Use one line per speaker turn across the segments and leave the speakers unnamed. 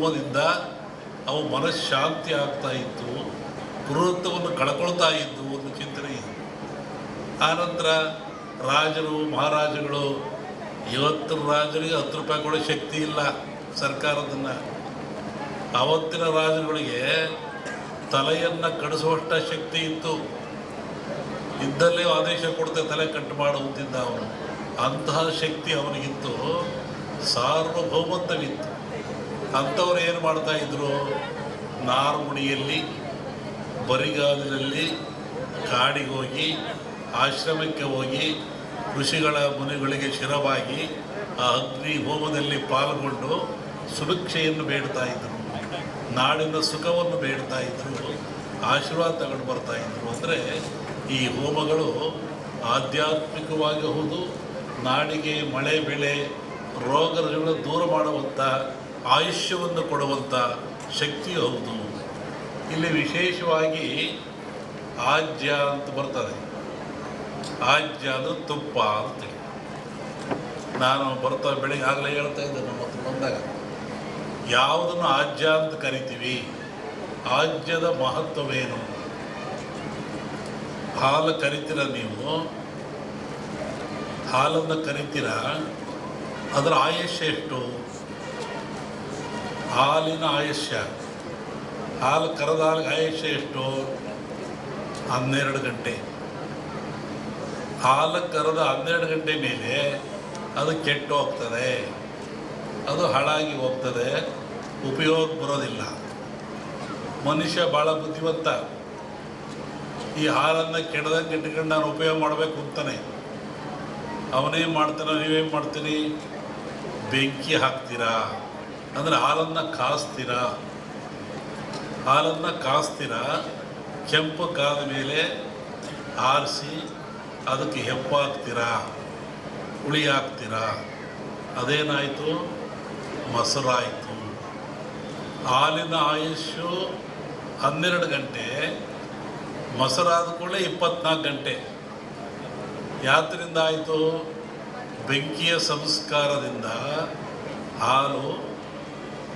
ಹೋಮದಿಂದ ಅವು ಮನಃಶಾಂತಿ ಆಗ್ತಾ ಇತ್ತು, ಕ್ರೂರತ್ವವನ್ನು ಕಳ್ಕೊಳ್ತಾ ಇದ್ದು ಒಂದು ಚಿಂತನೆ ಇದೆ. ಆನಂತರ ರಾಜರು ಮಹಾರಾಜಗಳು, ಇವತ್ತಿನ ರಾಜರಿಗೆ 10 ರೂಪಾಯಿ ಕೊಡೋ ಶಕ್ತಿ ಇಲ್ಲ ಸರ್ಕಾರದನ್ನು. ಆವತ್ತಿನ ರಾಜರುಗಳಿಗೆ ತಲೆಯನ್ನು ಕಡಿಸುವಷ್ಟ ಶಕ್ತಿ ಇತ್ತು. ಇದ್ದಲ್ಲೇ ಆದೇಶ ಕೊಡ್ತೆ ತಲೆ ಕಟ್ಟು ಮಾಡುತ್ತಿದ್ದ ಅವನು. ಅಂತಹ ಶಕ್ತಿ ಅವನಿಗಿತ್ತು, ಸಾರ್ವಭೌಮತ್ವವಿತ್ತು. ಅಂಥವ್ರು ಏನು ಮಾಡ್ತಾಯಿದ್ರು, ನಾರುಮುಡಿಯಲ್ಲಿ ಬರಿಗಾಲಿನಲ್ಲಿ ಕಾಡಿಗೆ ಹೋಗಿ, ಆಶ್ರಮಕ್ಕೆ ಹೋಗಿ, ಋಷಿಗಳ ಮುನಿಗಳಿಗೆ ಶಿರವಾಗಿ ಆ ಅಗ್ನಿ ಹೋಮದಲ್ಲಿ ಪಾಲ್ಗೊಂಡು ಸುಭಿಕ್ಷೆಯನ್ನು ಬೇಡ್ತಾ ಇದ್ದರು, ನಾಡಿನ ಸುಖವನ್ನು ಬೇಡ್ತಾ ಇದ್ದರು, ಆಶೀರ್ವಾದ ತಗೊಂಡು ಬರ್ತಾಯಿದ್ರು. ಅಂದರೆ ಈ ಹೋಮಗಳು ಆಧ್ಯಾತ್ಮಿಕವಾಗಿ ಹೌದು, ನಾಡಿಗೆ ಮಳೆ ಬೆಳೆ ರೋಗ ರುಜಿನಗಳನ್ನು ದೂರ ಮಾಡುವಂಥ, ಆಯುಷ್ಯವನ್ನು ಕೊಡುವಂಥ ಶಕ್ತಿಯು ಹೌದು. ಇಲ್ಲಿ ವಿಶೇಷವಾಗಿ ಆಜ್ಯ ಅಂತ ಬರ್ತದೆ. ಆಜ್ಯ ಅಂದರೆ ತುಪ್ಪ ಅಂತೇಳಿ. ನಾನು ಬರ್ತಾ ಬೆಳಿಗ್ಗೆ ಆಗಲೇ ಹೇಳ್ತಾ ಇದ್ದೆ, ನಮ್ಮ ಹತ್ರ ಬಂದಾಗ ಯಾವುದನ್ನು ಆಜ್ಯ ಅಂತ ಕರಿತೀವಿ, ಆಜ್ಯದ ಮಹತ್ವವೇನು? ಹಾಲು ಕರಿತೀರ ನೀವು, ಹಾಲನ್ನು ಕರಿತೀರ, ಅದರ ಆಯುಷ್ಯ ಎಷ್ಟು? ಹಾಲಿನ ಆಯುಷ್ಯ, ಹಾಲು ಕರೆದ ಹಾಲಿಗೆ ಆಯುಷ್ಯ ಎಷ್ಟು? 12 ಗಂಟೆ. ಹಾಲು ಕರೆದ 12 ಗಂಟೆ ಮೇಲೆ ಅದು ಕೆಟ್ಟು ಹೋಗ್ತದೆ, ಅದು ಹಾಳಾಗಿ ಹೋಗ್ತದೆ, ಉಪಯೋಗ ಬರೋದಿಲ್ಲ. ಮನುಷ್ಯ ಭಾಳ ಬುದ್ಧಿವಂತ. ಈ ಹಾಲನ್ನು ಕೆಡದಂಗೆ ಇಟ್ಕೊಂಡು ನಾನು ಉಪಯೋಗ ಮಾಡಬೇಕು ಅಂತಾನೆ. ಅವನೇನು ಮಾಡ್ತಾನೋ, ನೀವೇನು ಮಾಡ್ತೀರಿ? ಬೆಂಕಿ ಹಾಕ್ತೀರಾ, ಅಂದರೆ ಹಾಲನ್ನು ಕಾಸ್ತೀರಾ. ಹಾಲನ್ನು ಕಾಸ್ತೀರಾ, ಕೆಂಪು ಕಾದ ಮೇಲೆ ಆರಿಸಿ ಅದಕ್ಕೆ ಹೆಪ್ಪಾಕ್ತೀರಾ, ಹುಳಿ ಹಾಕ್ತೀರಾ. ಅದೇನಾಯಿತು? ಮೊಸರಾಯಿತು. ಹಾಲಿನ ಆಯುಷ್ಯು 12 ಗಂಟೆ, ಮೊಸರಾದ ಕೂಡಲೇ 24 ಗಂಟೆ. ಯಾತ್ರಿಂದ ಆಯಿತು? ಬೆಂಕಿಯ ಸಂಸ್ಕಾರದಿಂದ ಹಾಲು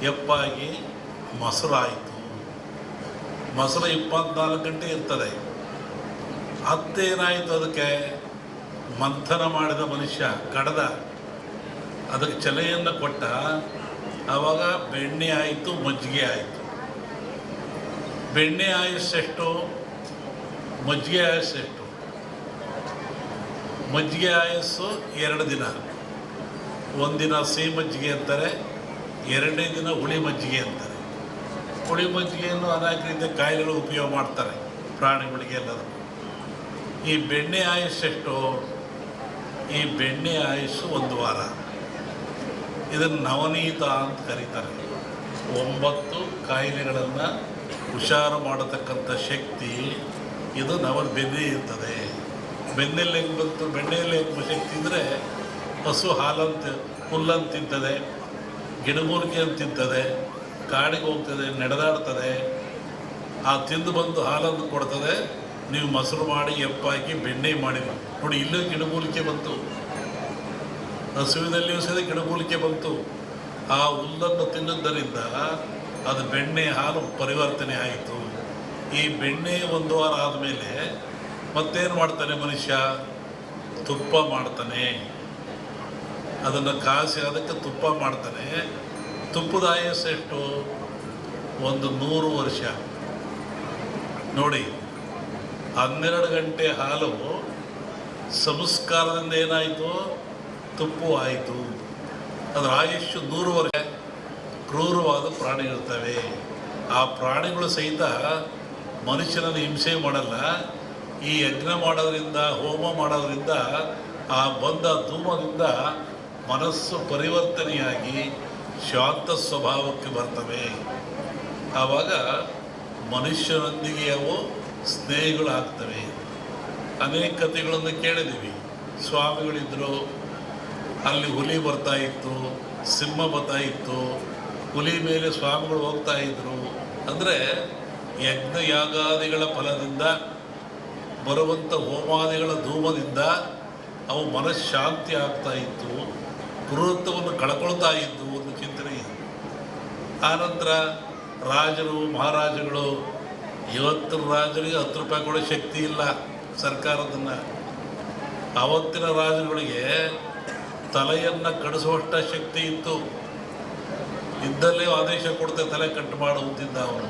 ಹೆಪ್ಪಾಗಿ ಮೊಸರಾಯಿತು. ಮೊಸರು 24 ಗಂಟೆ ಇರ್ತದೆ. ಹತ್ತೇನಾಯಿತು? ಅದಕ್ಕೆ ಮಂಥನ ಮಾಡಿದ ಮನುಷ್ಯ, ಕಡದ, ಅದಕ್ಕೆ ಚಲೆಯನ್ನು ಕೊಟ್ಟ. ಆವಾಗ ಬೆಣ್ಣೆ ಆಯಿತು, ಮಜ್ಜಿಗೆ ಆಯಿತು. ಬೆಣ್ಣೆ ಆಯುಸ್ಸೆಷ್ಟು? ಮಜ್ಜಿಗೆ ಆಯುಸ್ಸೆಷ್ಟು? ಮಜ್ಜಿಗೆ ಆಯಸ್ಸು 2 ದಿನ. ಒಂದಿನ ಸಿಹಿ ಮಜ್ಜಿಗೆ ಅಂತಾರೆ, 2ನೇ ದಿನ ಹುಳಿ ಮಜ್ಜಿಗೆ ಅಂತಾರೆ. ಹುಳಿ ಮಜ್ಜಿಗೆಯನ್ನು ಅನೇಕ ರೀತಿಯ ಕಾಯಿಲೆಗಳು ಉಪಯೋಗ ಮಾಡ್ತಾರೆ, ಪ್ರಾಣಿಗಳಿಗೆ ಎಲ್ಲದೂ. ಈ ಬೆಣ್ಣೆ ಆಯುಸ್ಸೆಷ್ಟು? ಈ ಬೆಣ್ಣೆ ಆಯುಸ್ಸು 1 ವಾರ. ಇದನ್ನು ನವನೀತ ಅಂತ ಕರೀತಾರೆ. 9 ಕಾಯಿಲೆಗಳನ್ನು ಹುಷಾರು ಮಾಡತಕ್ಕಂಥ ಶಕ್ತಿ ಇದು ಬೆನ್ನೆ ಇರ್ತದೆ. ಬೆನ್ನೆಲ್ಲಿ ಹೆಂಗೆ ಬಂತು? ಬೆಣ್ಣೆಯಲ್ಲಿ ಹೆಂಗೆ ಶಕ್ತಿ ಅಂದರೆ, ಹಸು ಹಾಲಂತ ಹುಲ್ಲಂತ ತಿಂತದೆ, ಗಿಡಮೂಲಿಕೆಯನ್ನು ತಿಂತದೆ, ಕಾಡಿಗೆ ಹೋಗ್ತದೆ, ನಡೆದಾಡ್ತದೆ. ಆ ತಿಂದು ಬಂದು ಹಾಲನ್ನು ಕೊಡ್ತದೆ. ನೀವು ಮೊಸರು ಮಾಡಿ ಎಪ್ಪಾಕಿ ಬೆಣ್ಣೆ ಮಾಡಿದ್ವಿ ನೋಡಿ, ಇಲ್ಲೂ ಗಿಡಮೂಲಿಕೆ ಬಂತು. ಹಸುವಿನಲ್ಲಿಯೂ ಸಹ ಗಿಡಮೂಲಿಕೆ ಬಂತು. ಆ ಹುಲ್ಲನ್ನು ತಿನ್ನುವುದರಿಂದ ಅದು ಬೆಣ್ಣೆ ಹಾಲು ಪರಿವರ್ತನೆ ಆಯಿತು. ಈ ಬೆಣ್ಣೆ 1 ವಾರ ಆದಮೇಲೆ ಮತ್ತೇನು ಮಾಡ್ತಾನೆ ಮನುಷ್ಯ? ತುಪ್ಪ ಮಾಡ್ತಾನೆ. ಅದನ್ನು ಕಾಸಿ ಅದಕ್ಕೆ ತುಪ್ಪ ಮಾಡ್ತಾನೆ. ತುಪ್ಪದ ಆಯಸ್ಸು ಎಷ್ಟು? 100 ವರ್ಷ. ನೋಡಿ, 12 ಗಂಟೆ ಹಾಲು ಸಂಸ್ಕಾರದಿಂದ ಏನಾಯಿತು? ತುಪ್ಪು ಆಯಿತು. ಅದರ ಆಯುಷ್ಯು 100 ವರ್ಷ. ಕ್ರೂರವಾದ ಪ್ರಾಣಿಗಳಿರ್ತವೆ. ಆ ಪ್ರಾಣಿಗಳು ಸಹಿತ ಮನುಷ್ಯನನ್ನು ಹಿಂಸೆ ಮಾಡಲ್ಲ. ಈ ಯಜ್ಞ ಮಾಡೋದ್ರಿಂದ, ಹೋಮ ಮಾಡೋದ್ರಿಂದ, ಆ ಬಂದ ಧೂಮದಿಂದ ಮನಸ್ಸು ಪರಿವರ್ತನೆಯಾಗಿ ಶಾಂತ ಸ್ವಭಾವಕ್ಕೆ ಬರ್ತವೆ. ಆವಾಗ ಮನುಷ್ಯನೊಂದಿಗೆ ಅವು ಸ್ನೇಹಿಗಳಾಗ್ತವೆ. ಅನೇಕ ಕಥೆಗಳನ್ನು ಕೇಳಿದ್ದೀವಿ. ಸ್ವಾಮಿಗಳಿದ್ದರು, ಅಲ್ಲಿ ಹುಲಿ ಬರ್ತಾ ಇತ್ತು, ಸಿಂಹ ಬರ್ತಾ ಇತ್ತು, ಹುಲಿ ಮೇಲೆ ಸ್ವಾಮಿಗಳು ಹೋಗ್ತಾ ಇದ್ದರು. ಅಂದರೆ ಯಜ್ಞ ಯಾಗಾದಿಗಳ ಫಲದಿಂದ ಬರುವಂಥ ಹೋಮಾದಿಗಳ ಧೂಮದಿಂದ ಅವು ಮನಃಶಾಂತಿ ಆಗ್ತಾ ಇತ್ತು, ಕ್ರೂರತ್ವವನ್ನು ಕಳ್ಕೊಳ್ತಾ ಇದ್ದು ಒಂದು ಚಿಂತನೆ ಇದೆ. ಆನಂತರ ರಾಜರು ಮಹಾರಾಜಗಳು, ಇವತ್ತಿನ ರಾಜರಿಗೆ 10 ರೂಪಾಯಿ ಕೊಡೋ ಶಕ್ತಿ ಇಲ್ಲ ಸರ್ಕಾರದನ್ನು. ಅವತ್ತಿನ ರಾಜರುಗಳಿಗೆ ತಲೆಯನ್ನು ಕಡಿಸುವಷ್ಟ ಶಕ್ತಿ ಇತ್ತು. ಇದ್ದಲ್ಲೇ ಆದೇಶ ಕೊಡ್ತೆ ತಲೆ ಕಟ್ಟು ಮಾಡುತ್ತಿದ್ದ ಅವನು.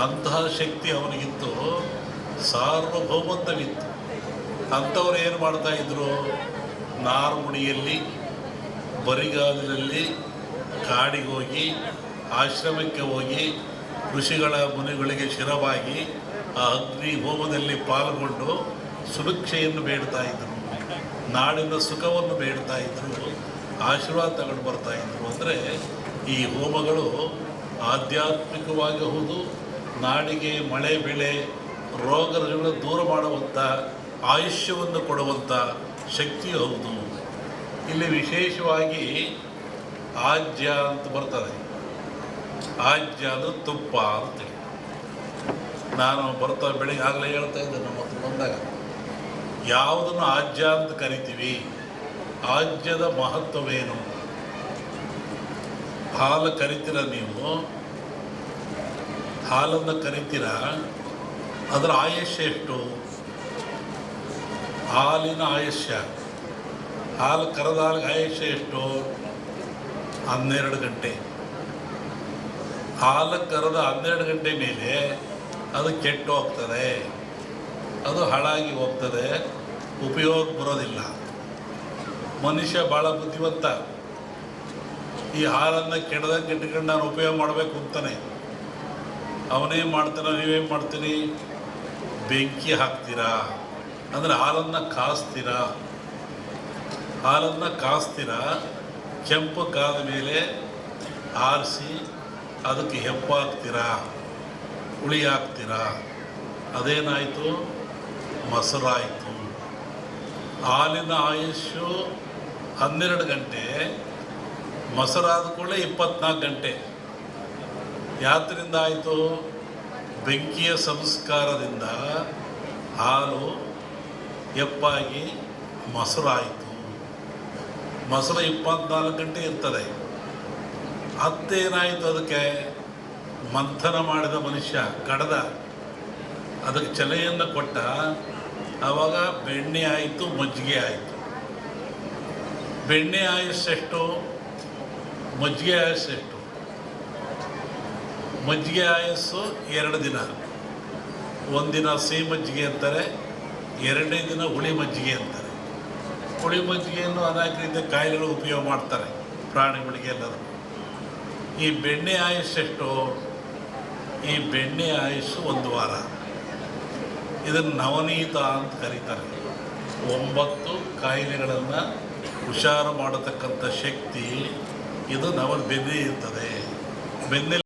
ಅಂತಹ ಶಕ್ತಿ ಅವನಿಗಿತ್ತು, ಸಾರ್ವಭೌಮತ್ವವಿತ್ತು. ಅಂಥವ್ರು ಏನು ಮಾಡ್ತಾಯಿದ್ರು? ನಾರ್ಮುಡಿಯಲ್ಲಿ, ಬರಿಗಾಲಿನಲ್ಲಿ ಕಾಡಿಗೆ ಹೋಗಿ, ಆಶ್ರಮಕ್ಕೆ ಹೋಗಿ, ಋಷಿಗಳ ಮುನಿಗಳಿಗೆ ಶಿರವಾಗಿ ಆ ಅಗ್ನಿ ಹೋಮದಲ್ಲಿ ಪಾಲ್ಗೊಂಡು ಸುಭಿಕ್ಷೆಯನ್ನು ಬೇಡ್ತಾ ಇದ್ದರು, ನಾಡಿನ ಸುಖವನ್ನು ಬೇಡ್ತಾ ಇದ್ದರು, ಆಶೀರ್ವಾದ ತಗೊಂಡು ಬರ್ತಾಯಿದ್ರು. ಅಂದರೆ ಈ ಹೋಮಗಳು ಆಧ್ಯಾತ್ಮಿಕವಾಗಿ ಹೌದು, ನಾಡಿಗೆ ಮಳೆ ಬೆಳೆ ರೋಗ ರುಜಿನಗಳನ್ನು ದೂರ ಮಾಡುವಂಥ, ಆಯುಷ್ಯವನ್ನು ಕೊಡುವಂಥ ಶಕ್ತಿ ಹೌದು. ಇಲ್ಲಿ ವಿಶೇಷವಾಗಿ ಆಜ್ಯ ಅಂತ ಬರ್ತದೆ. ಆಜ್ಯ ಅದು ತುಪ್ಪ ಅಂತೇಳಿ ನಾನು ಬೆಳಿಗ್ಗೆ ಆಗಲೇ ಹೇಳ್ತಾ ಇದ್ದೆ ನಮ್ಮ ಹತ್ರ ಬಂದಾಗ, ಯಾವುದನ್ನು ಆಜ್ಯ ಅಂತ ಕರಿತೀವಿ, ಆಜ್ಯದ ಮಹತ್ವವೇನು? ಹಾಲು ಕರಿತೀರ ನೀವು, ಹಾಲನ್ನು ಕರಿತೀರ, ಅದರ ಆಯುಷ್ಯ ಎಷ್ಟು? ಹಾಲಿನ ಆಯುಷ್ಯ, ಹಾಲು ಕರೆದ ಹಾಲಿಗೆ ಆಯುಷ್ಯ ಎಷ್ಟು? 12 ಗಂಟೆ. ಹಾಲು ಕರೆದ 12 ಗಂಟೆ ಮೇಲೆ ಅದು ಕೆಟ್ಟು ಹೋಗ್ತದೆ, ಅದು ಹಾಳಾಗಿ ಹೋಗ್ತದೆ, ಉಪಯೋಗ ಬರೋದಿಲ್ಲ. ಮನುಷ್ಯ ಭಾಳ ಬುದ್ಧಿವಂತ. ಈ ಹಾಲನ್ನು ಕೆಡದಂಗೆ ಇಟ್ಕೊಂಡು ನಾನು ಉಪಯೋಗ ಮಾಡಬೇಕು ಅಂತಾನೆ. ಅವನೇನು ಮಾಡ್ತಾನೆ, ನೀವೇನು ಮಾಡ್ತೀರಿ? ಬೆಂಕಿ ಹಾಕ್ತೀರಾ, ಅಂದರೆ ಹಾಲನ್ನು ಕಾಸ್ತೀರಾ. ಹಾಲನ್ನು ಕಾಸ್ತೀರಾ, ಕೆಂಪು ಕಾದ ಮೇಲೆ ಆರಿಸಿ ಅದಕ್ಕೆ ಹೆಪ್ಪು ಹಾಕ್ತೀರಾ, ಹುಳಿ ಹಾಕ್ತೀರಾ. ಅದೇನಾಯಿತು? ಮೊಸರಾಯಿತು. ಹಾಲಿನ ಆಯುಷ್ಯು 12 ಗಂಟೆ, ಮೊಸರಾದ ಕೂಡಲೇ 24 ಗಂಟೆ. ಯಾತ್ರಿಂದ ಆಯಿತು? ಬೆಂಕಿಯ ಸಂಸ್ಕಾರದಿಂದ ಹಾಲು ಹೆಪ್ಪಾಗಿ ಮೊಸರಾಯಿತು. ಮೊಸರು 24 ಗಂಟೆ ಇರ್ತದೆ. ಅತ್ತೇನಾಯಿತು? ಅದಕ್ಕೆ ಮಂಥನ ಮಾಡಿದ ಮನುಷ್ಯ, ಕಡದ, ಅದಕ್ಕೆ ಚಲೆಯನ್ನು ಕೊಟ್ಟ. ಆವಾಗ ಬೆಣ್ಣೆ ಆಯಿತು, ಮಜ್ಜಿಗೆ ಆಯಿತು. ಬೆಣ್ಣೆ ಆಯುಸ್ಸೆಷ್ಟು? ಮಜ್ಜಿಗೆ ಆಯುಸ್ಸೆಷ್ಟು? ಮಜ್ಜಿಗೆ ಆಯಸ್ಸು 2 ದಿನ. ಒಂದಿನ ಸಿಹಿ ಮಜ್ಜಿಗೆ ಅಂತಾರೆ, 2ನೇ ದಿನ ಹುಳಿ ಮಜ್ಜಿಗೆ ಅಂತಾರೆ. ಹುಳಿ ಮಜ್ಜಿಗೆಯನ್ನು ಅನೇಕ ರೀತಿಯ ಕಾಯಿಲೆಗಳು ಉಪಯೋಗ ಮಾಡ್ತಾರೆ, ಪ್ರಾಣಿಗಳಿಗೆ ಎಲ್ಲರೂ. ಈ ಬೆಣ್ಣೆ ಆಯುಸ್ಸೆಷ್ಟು? ಈ ಬೆಣ್ಣೆ ಆಯುಸ್ಸು 1 ವಾರ. ಇದನ್ನು ನವನೀತ ಅಂತ ಕರೀತಾರೆ. 9 ಕಾಯಿಲೆಗಳನ್ನು ಹುಷಾರು ಮಾಡತಕ್ಕಂಥ ಶಕ್ತಿ ಇದು ಬೆನ್ನೆ ಇರ್ತದೆ. ಬೆನ್ನೆ